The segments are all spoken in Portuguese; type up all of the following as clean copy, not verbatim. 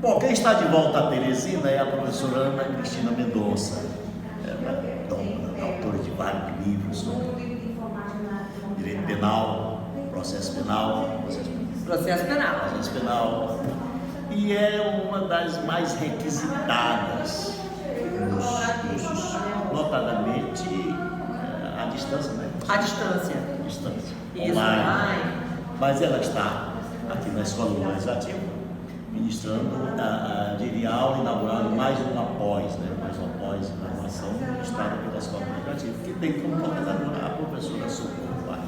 Bom, quem está de volta a Teresina é a professora Ana Cristina Mendonça. Ela é autora de vários livros sobre direito penal, processo penal, processo penal, e é uma das mais requisitadas nos cursos, notadamente à distância, né? À distância. Isso, Online. Mas ela está aqui na Escola Legislativa, ministrando de aula inaugural mais uma pós-graduação ministrada pela Escola Legislativa, que tem como coordenadora a professora Socorro Parque.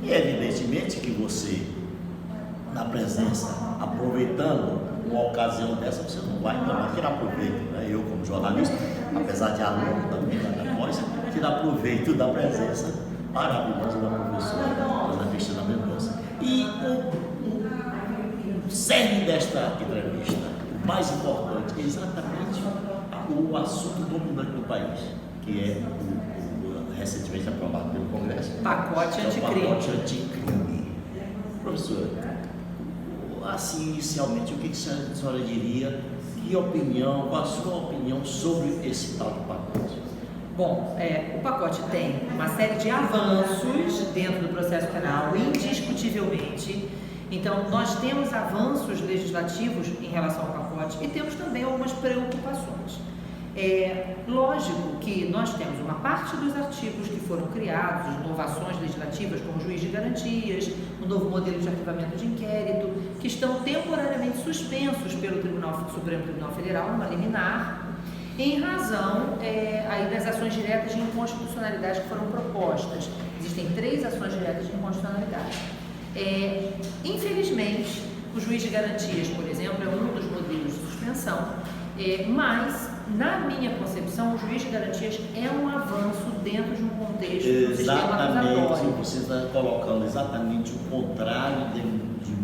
E evidentemente que você, na presença, aproveitando uma ocasião dessa, você não vai tirar proveito, né? Eu, como jornalista, apesar de aluno também da pós, tirar proveito da presença maravilhosa da professora Ana Cristina Mendonça. E o cerne desta entrevista, o mais importante, é exatamente o assunto dominante do país, que é o recentemente aprovado pelo Congresso, pacote anticrime. Professora, assim, inicialmente, o que a senhora diria, qual a sua opinião sobre esse tal de pacote? Bom, o pacote tem uma série de avanços dentro do processo penal, indiscutivelmente. Então, nós temos avanços legislativos em relação ao pacote e temos também algumas preocupações. É lógico que nós temos uma parte dos artigos que foram criados, inovações legislativas, como juiz de garantias, um novo modelo de arquivamento de inquérito, que estão temporariamente suspensos pelo Supremo Tribunal Federal, numa liminar, em razão aí das ações diretas de inconstitucionalidade que foram propostas. Existem 3 ações diretas de inconstitucionalidade. Infelizmente, o juiz de garantias, por exemplo, é um dos modelos de suspensão, mas, na minha concepção, o juiz de garantias é um avanço dentro de um contexto do sistema acusatório. Você está colocando exatamente o contrário de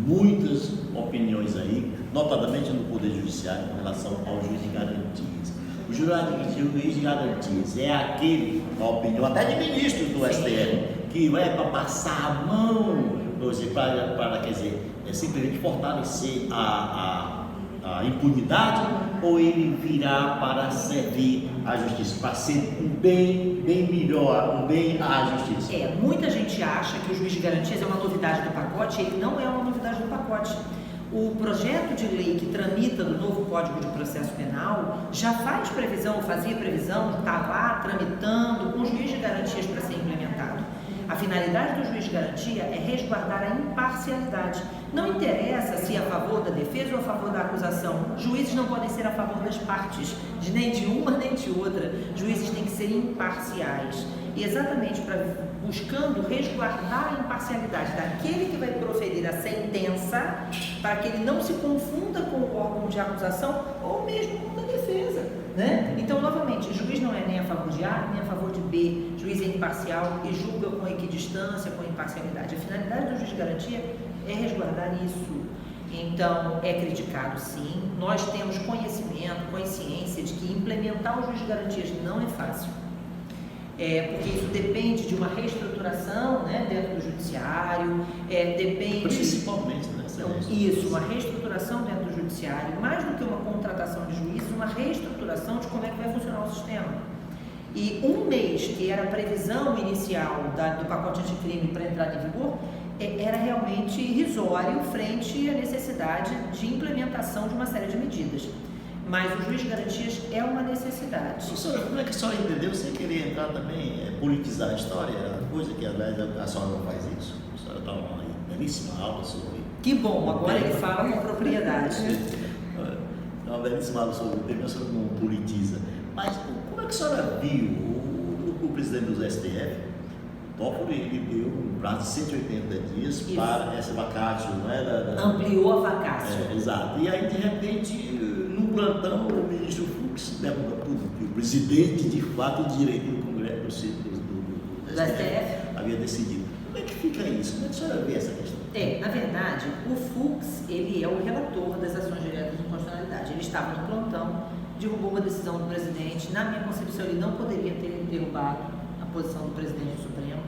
muitas opiniões aí, notadamente no Poder Judiciário, em relação ao juiz de garantias. O juiz de garantias é aquele, na opinião até de ministros do STF, que vai para passar a mão, para quer dizer, simplesmente fortalecer a impunidade, ou ele virá para servir a justiça, para ser um bem melhor, um bem à justiça? Muita gente acha que o juiz de garantias é uma novidade do pacote, ele não é uma novidade do pacote. O projeto de lei que tramita do novo Código de Processo Penal já faz previsão, fazia previsão, está lá tramitando com o juiz de garantias para ser implementado. A finalidade do juiz de garantia é resguardar a imparcialidade. Não interessa se é a favor da defesa ou a favor da acusação. Juízes não podem ser a favor das partes, nem de uma nem de outra. Juízes têm que ser imparciais. E exatamente buscando resguardar a imparcialidade daquele que vai proferir a sentença, para que ele não se confunda com o órgão de acusação ou mesmo com o da defesa, né? Então, novamente, juiz não é nem a favor de A, nem a favor de B. Juiz é imparcial e julga com equidistância, com imparcialidade. A finalidade do juiz de garantia é resguardar isso. Então, é criticado sim. Nós temos conhecimento, consciência de que implementar o juiz de garantias não é fácil. Porque isso depende de uma reestruturação, né, dentro do judiciário, depende... Principalmente, né? Isso, uma reestruturação dentro do judiciário, mais do que uma contratação de juízes, uma reestruturação de como é que vai funcionar o sistema. E um mês, que era a previsão inicial do pacote anticrime para entrar em vigor, era realmente irrisório frente à necessidade de implementação de uma série de medidas. Mas o juiz de garantias é uma necessidade. Professora, como é que a senhora entendeu sem querer entrar também, politizar a história? Coisa que, aliás, a senhora não faz isso. A senhora dá uma belíssima aula sobre... Que bom, agora ele fala com propriedade. É uma belíssima aula sobre o tema, a senhora não politiza. Mas como é que a senhora viu o presidente do STF, Toffoli, ele deu um prazo de 180 dias isso. Para essa vacácio, não é? Ampliou a vacácio. Exato. E aí, de repente, no plantão, o ministro Fux derruba tudo, que o presidente, de fato, o direito do Congresso do STF havia decidido. Como é que fica isso? Como é que a senhora vê essa questão? Na verdade, o Fux, ele é o relator das ações diretas de inconstitucionalidade. Ele estava no plantão, derrubou uma decisão do presidente. Na minha concepção, ele não poderia ter derrubado a posição do presidente do Supremo,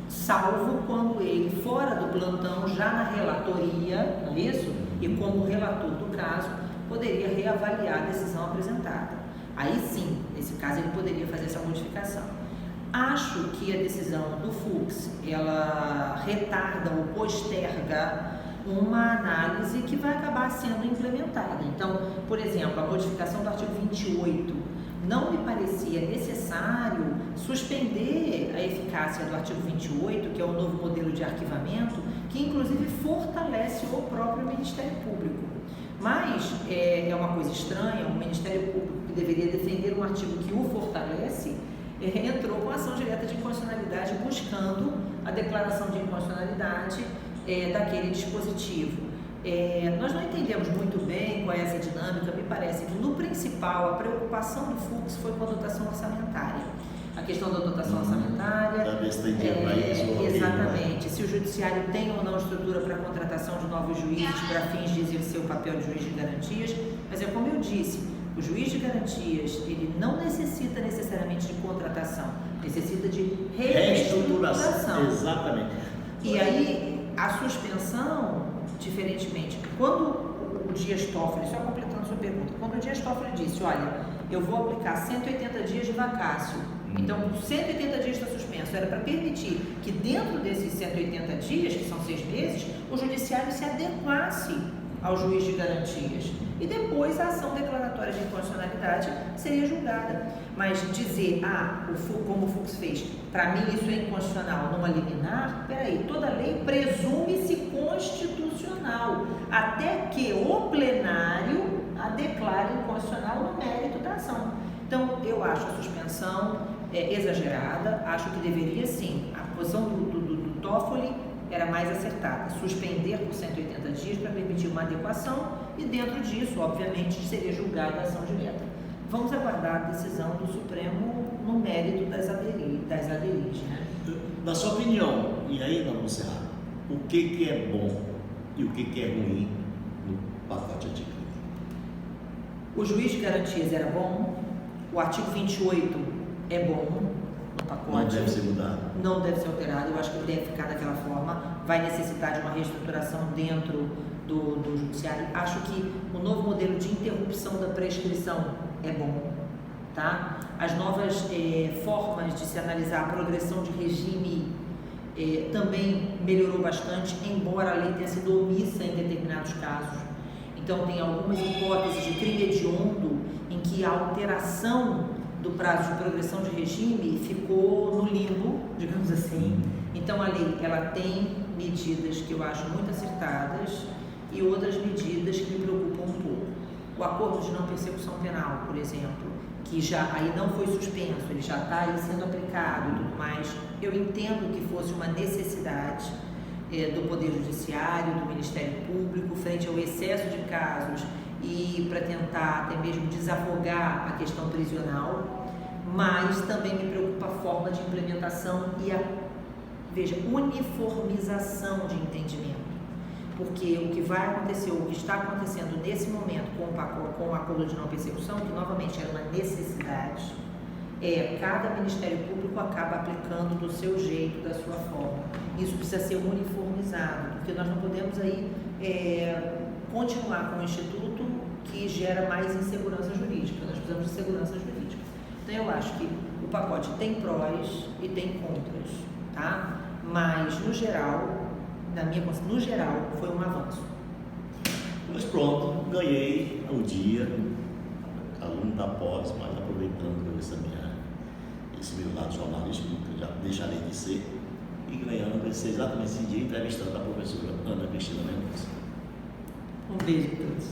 salvo quando ele, fora do plantão, já na relatoria, não é isso? E como relator do caso, poderia reavaliar a decisão apresentada. Aí sim, nesse caso, ele poderia fazer essa modificação. Acho que a decisão do Fux, ela retarda ou posterga uma análise que vai acabar sendo implementada. Então, por exemplo, a modificação do artigo 28, não me parecia necessário suspender a eficácia do artigo 28, que é o novo modelo de arquivamento, que inclusive fortalece o próprio Ministério Público. Mas é uma coisa estranha, o Ministério Público, que deveria defender um artigo que o fortalece, entrou com ação direta de inconstitucionalidade buscando a declaração de inconstitucionalidade daquele dispositivo. Nós não entendemos muito bem qual é essa dinâmica. Me parece que no principal a preocupação do Fux foi com a dotação orçamentária. A questão da dotação orçamentária, exatamente, se o judiciário tem ou não estrutura para a contratação de novos juízes para fins de exercer o papel de juiz de garantias, mas como eu disse, o juiz de garantias, ele não necessita necessariamente de contratação, necessita de reestruturação. Exatamente. E aí, a suspensão, diferentemente, quando o Dias Toffoli, só completando sua pergunta, quando o Dias Toffoli disse, olha, eu vou aplicar 180 dias de vacácio, então 180 dias está suspenso, era para permitir que dentro desses 180 dias, que são 6 meses, o judiciário se adequasse ao juiz de garantias. E depois a ação declaratória de inconstitucionalidade seria julgada. Mas dizer, como o Fux fez, para mim isso é inconstitucional, numa liminar, peraí, toda lei presume-se constitucional, até que o plenário a declare inconstitucional no mérito da ação. Então, eu acho a suspensão exagerada, acho que deveria sim, a posição do Toffoli era mais acertada, suspender por 180 dias para permitir uma adequação e dentro disso, obviamente, seria julgada a ação direta. Vamos aguardar a decisão do Supremo no mérito das ADIs, né? Na sua opinião, e aí vamos encerrar, o que é bom e o que é ruim no pacote anticrime? O juiz de garantias era bom, o artigo 28 é bom, no pacote. Não deve ser mudado. Não deve ser alterado, eu acho que ele deve ficar daquela forma, vai necessitar de uma reestruturação dentro do judiciário. Acho que o novo modelo de interrupção da prescrição é bom, tá? As novas formas de se analisar a progressão de regime também melhorou bastante, embora a lei tenha sido omissa em determinados casos. Então, tem algumas hipóteses de crime hediondo em que a alteração do prazo de progressão de regime ficou no limbo, digamos assim. Então, a lei ela tem medidas que eu acho muito acertadas e outras medidas que me preocupam um pouco. O acordo de não persecução penal, por exemplo, que já aí não foi suspenso, ele já está aí sendo aplicado e tudo mais, eu entendo que fosse uma necessidade do Poder Judiciário, do Ministério Público, frente ao excesso de casos e para tentar até mesmo desafogar a questão prisional, mas também me preocupa a forma de implementação e a uniformização de entendimento. Porque o que vai acontecer, o que está acontecendo nesse momento com o acordo de não persecução, que novamente era uma necessidade, cada Ministério Público acaba aplicando do seu jeito, da sua forma. Isso precisa ser uniformizado, porque nós não podemos aí continuar com um instituto que gera mais insegurança jurídica. Nós precisamos de segurança jurídica. Então eu acho que o pacote tem prós e tem contras, tá? Mas no geral, no geral, foi um avanço. Mas pronto, ganhei o dia, aluno da pós, mas aproveitando esse meu lado jornalístico, que já deixarei de ser, e ganhando exatamente esse dia entrevistando a professora Ana Cristina Mendonça. Um beijo a todos.